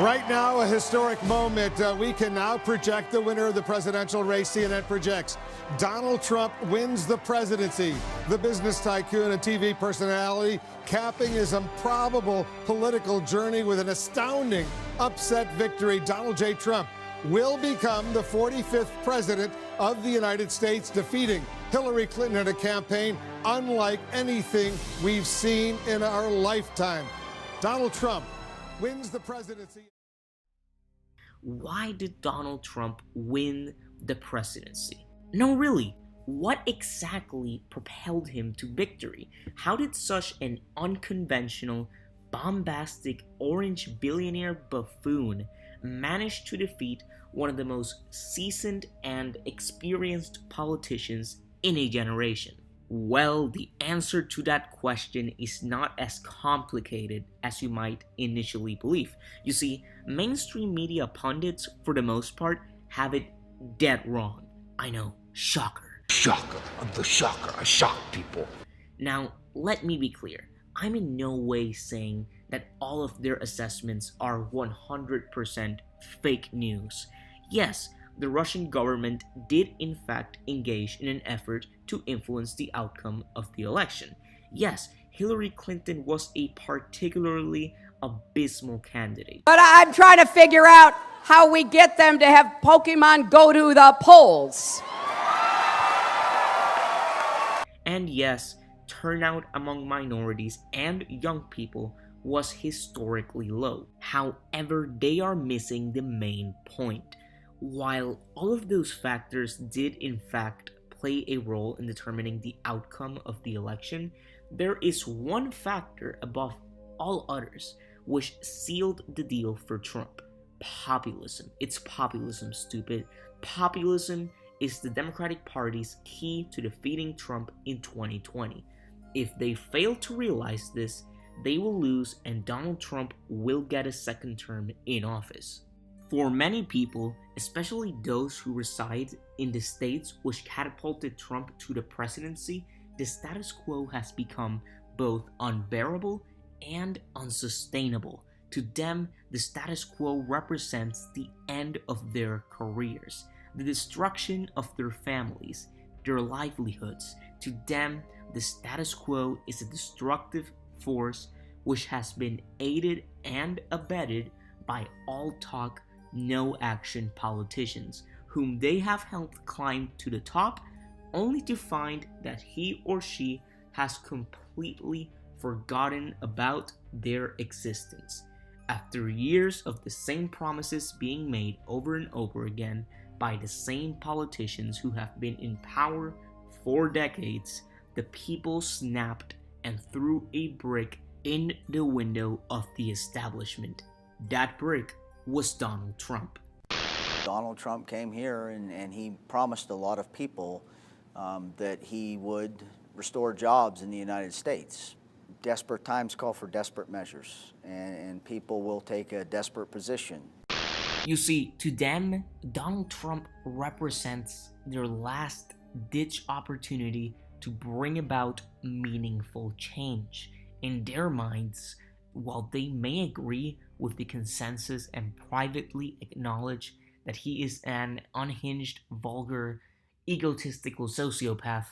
Right now, a historic moment. We can now project the winner of the presidential race. CNN projects Donald Trump wins the presidency. The business tycoon and TV personality capping his improbable political journey with an astounding upset victory. Donald J. Trump will become the 45th president of the United States, defeating Hillary Clinton in a campaign unlike anything we've seen in our lifetime. Donald Trump wins the presidency. Why did Donald Trump win the presidency? No, really, what exactly propelled him to victory? How did such an unconventional, bombastic, orange billionaire buffoon manage to defeat one of the most seasoned and experienced politicians in a generation? Well, the answer to that question is not as complicated as you might initially believe. You see, mainstream media pundits, for the most part, have it dead wrong. I know, shocker. Shocker, I'm the shocker, I shock people. Now, let me be clear. I'm in no way saying that all of their assessments are 100% fake news. Yes, the Russian government did in fact engage in an effort to influence the outcome of the election. Yes, Hillary Clinton was a particularly abysmal candidate. But I'm trying to figure out how we get them to have Pokemon go to the polls. And yes, turnout among minorities and young people was historically low. However, they are missing the main point. While all of those factors did in fact play a role in determining the outcome of the election, there is one factor above all others which sealed the deal for Trump. Populism. It's populism, stupid. Populism is the Democratic Party's key to defeating Trump in 2020. If they fail to realize this, they will lose and Donald Trump will get a second term in office. For many people, especially those who reside in the states which catapulted Trump to the presidency, the status quo has become both unbearable and unsustainable. To them, the status quo represents the end of their careers, the destruction of their families, their livelihoods. To them, the status quo is a destructive force which has been aided and abetted by all talk, no action politicians, whom they have helped climb to the top, only to find that he or she has completely forgotten about their existence. After years of the same promises being made over and over again by the same politicians who have been in power for decades, the people snapped and threw a brick in the window of the establishment. That brick was Donald Trump. Donald Trump came here and he promised a lot of people that he would restore jobs in the United States. Desperate times call for desperate measures, and people will take a desperate position. You see, to them, Donald Trump represents their last-ditch opportunity to bring about meaningful change. In their minds, while they may agree with the consensus and privately acknowledge that he is an unhinged, vulgar, egotistical sociopath,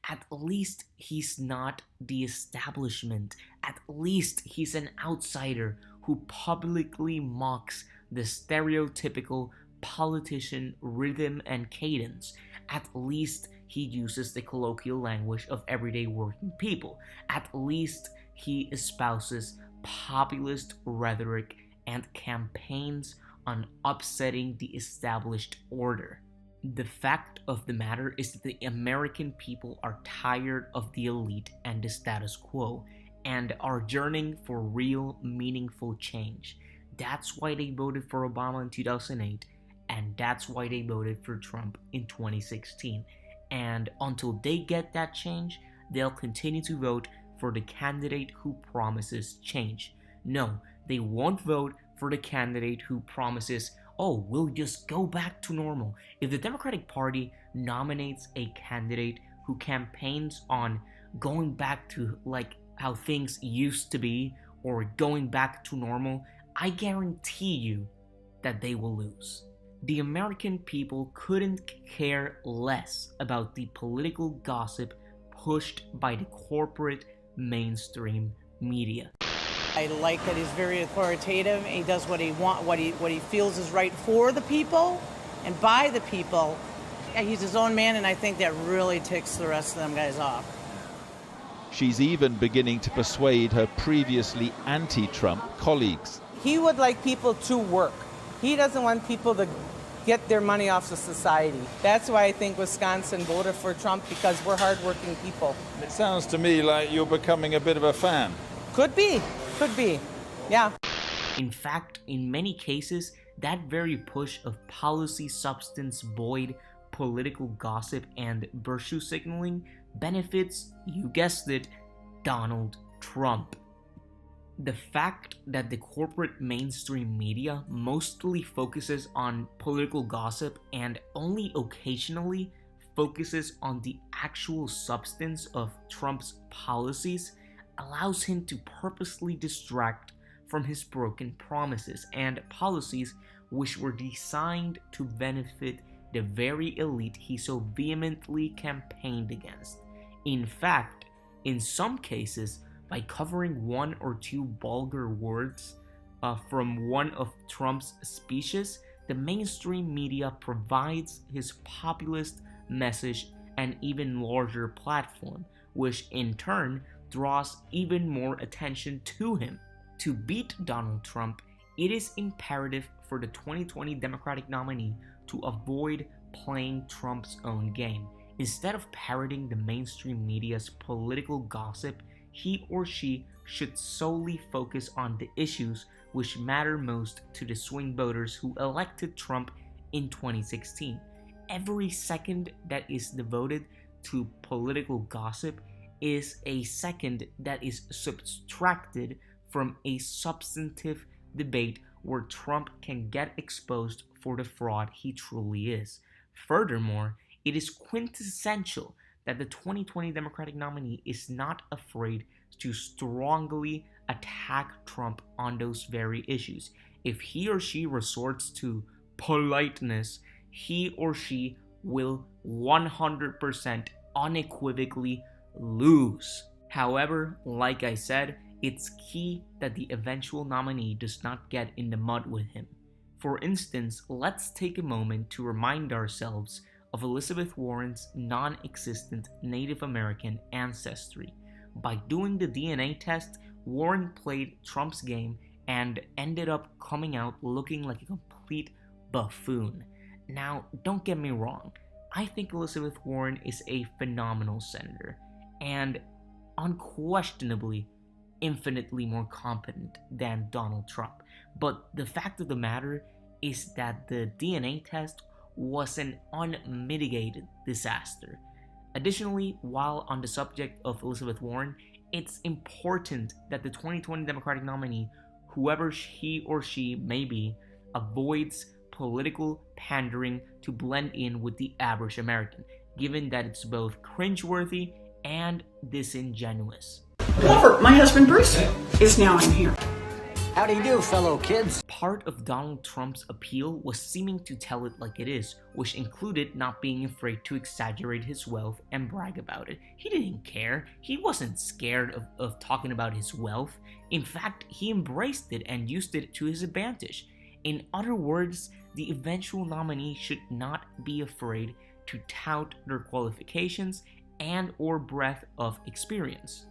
at least he's not the establishment. At least he's an outsider who publicly mocks the stereotypical politician rhythm and cadence. At least he uses the colloquial language of everyday working people. At least he espouses populist rhetoric and campaigns on upsetting the established order. The fact of the matter is that the American people are tired of the elite and the status quo and are yearning for real, meaningful change. That's why they voted for Obama in 2008, and that's why they voted for Trump in 2016. And until they get that change, they'll continue to vote for the candidate who promises change. No, they won't vote for the candidate who promises, oh, we'll just go back to normal. If the Democratic Party nominates a candidate who campaigns on going back to like how things used to be or going back to normal, I guarantee you that they will lose. The American people couldn't care less about the political gossip pushed by the corporate mainstream media. I like that he's very authoritative. He does what he feels is right for the people and by the people. He's his own man, and I think that really ticks the rest of them guys off. She's even beginning to persuade her previously anti-Trump colleagues. He would like people to work. He doesn't want people to get their money off of society. That's why I think Wisconsin voted for Trump, because we're hardworking people. It sounds to me like you're becoming a bit of a fan. Could be, yeah. In fact, in many cases, that very push of policy substance void political gossip and virtue signaling benefits, you guessed it, Donald Trump. The fact that the corporate mainstream media mostly focuses on political gossip and only occasionally focuses on the actual substance of Trump's policies allows him to purposely distract from his broken promises and policies which were designed to benefit the very elite he so vehemently campaigned against. In fact, in some cases, by covering one or two vulgar words from one of Trump's speeches, the mainstream media provides his populist message an even larger platform, which in turn draws even more attention to him. To beat Donald Trump, it is imperative for the 2020 Democratic nominee to avoid playing Trump's own game. Instead of parroting the mainstream media's political gossip, he or she should solely focus on the issues which matter most to the swing voters who elected Trump in 2016. Every second that is devoted to political gossip is a second that is subtracted from a substantive debate where Trump can get exposed for the fraud he truly is. Furthermore, it is quintessential that the 2020 Democratic nominee is not afraid to strongly attack Trump on those very issues. If he or she resorts to politeness, he or she will 100% unequivocally lose. However, like I said, it's key that the eventual nominee does not get in the mud with him. For instance, let's take a moment to remind ourselves of Elizabeth Warren's non-existent Native American ancestry. By doing the DNA test, Warren played Trump's game and ended up coming out looking like a complete buffoon. Now, don't get me wrong, I think Elizabeth Warren is a phenomenal senator, and unquestionably infinitely more competent than Donald Trump. But the fact of the matter is that the DNA test was an unmitigated disaster. Additionally, while on the subject of Elizabeth Warren, it's important that the 2020 Democratic nominee, whoever he or she may be, avoids political pandering to blend in with the average American, given that it's both cringeworthy and disingenuous. Robert, my husband Bruce is now in here. How do you do, fellow kids? Part of Donald Trump's appeal was seeming to tell it like it is, which included not being afraid to exaggerate his wealth and brag about it. He didn't care. He wasn't scared of talking about his wealth. In fact, he embraced it and used it to his advantage. In other words, the eventual nominee should not be afraid to tout their qualifications and or breadth of experience.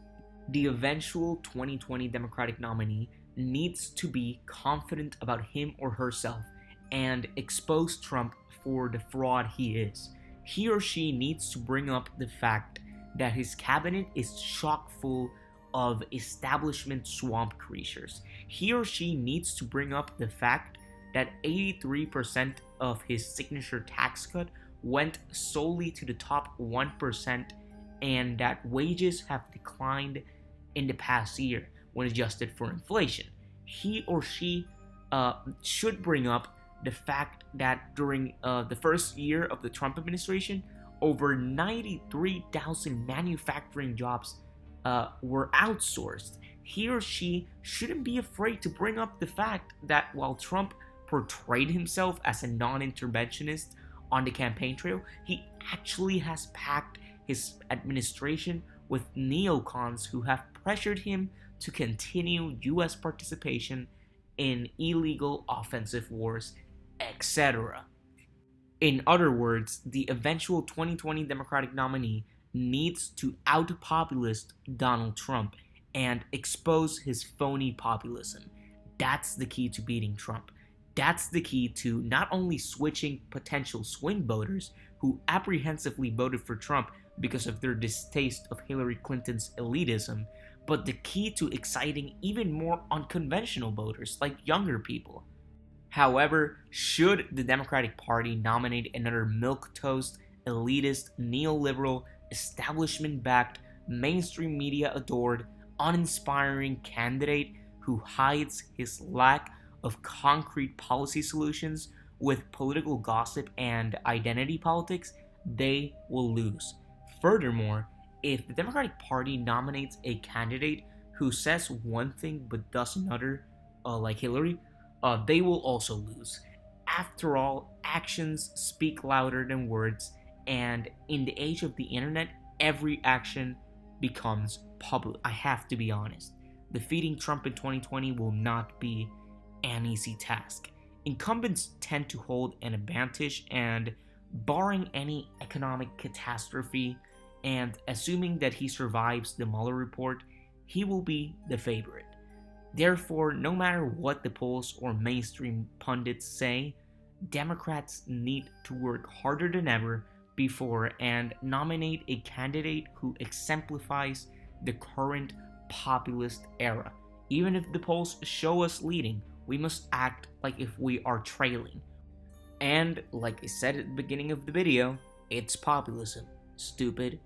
The eventual 2020 Democratic nominee needs to be confident about him or herself and expose Trump for the fraud he is. He or she needs to bring up the fact that his cabinet is chock full of establishment swamp creatures. He or she needs to bring up the fact that 83% of his signature tax cut went solely to the top 1% and that wages have declined in the past year when adjusted for inflation. He or she should bring up the fact that during the first year of the Trump administration, over 93,000 manufacturing jobs were outsourced. he or she shouldn't be afraid to bring up the fact that while Trump portrayed himself as a non-interventionist on the campaign trail, he actually has packed his administration with neocons who have pressured him to continue US participation in illegal offensive wars, etc. In other words, the eventual 2020 Democratic nominee needs to out-populist Donald Trump and expose his phony populism. That's the key to beating Trump. That's the key to not only switching potential swing voters who apprehensively voted for Trump because of their distaste of Hillary Clinton's elitism, but the key to exciting even more unconventional voters like younger people. However, should the Democratic Party nominate another milquetoast, elitist, neoliberal, establishment-backed, mainstream media-adored, uninspiring candidate who hides his lack of concrete policy solutions with political gossip and identity politics, they will lose. Furthermore, if the Democratic Party nominates a candidate who says one thing but does another, like Hillary, they will also lose. After all, actions speak louder than words, and in the age of the internet, every action becomes public. I have to be honest. Defeating Trump in 2020 will not be an easy task. Incumbents tend to hold an advantage, and barring any economic catastrophe, and assuming that he survives the Mueller report, he will be the favorite. Therefore, no matter what the polls or mainstream pundits say, Democrats need to work harder than ever before and nominate a candidate who exemplifies the current populist era. Even if the polls show us leading, we must act like if we are trailing. And like I said at the beginning of the video, it's populism. Stupid.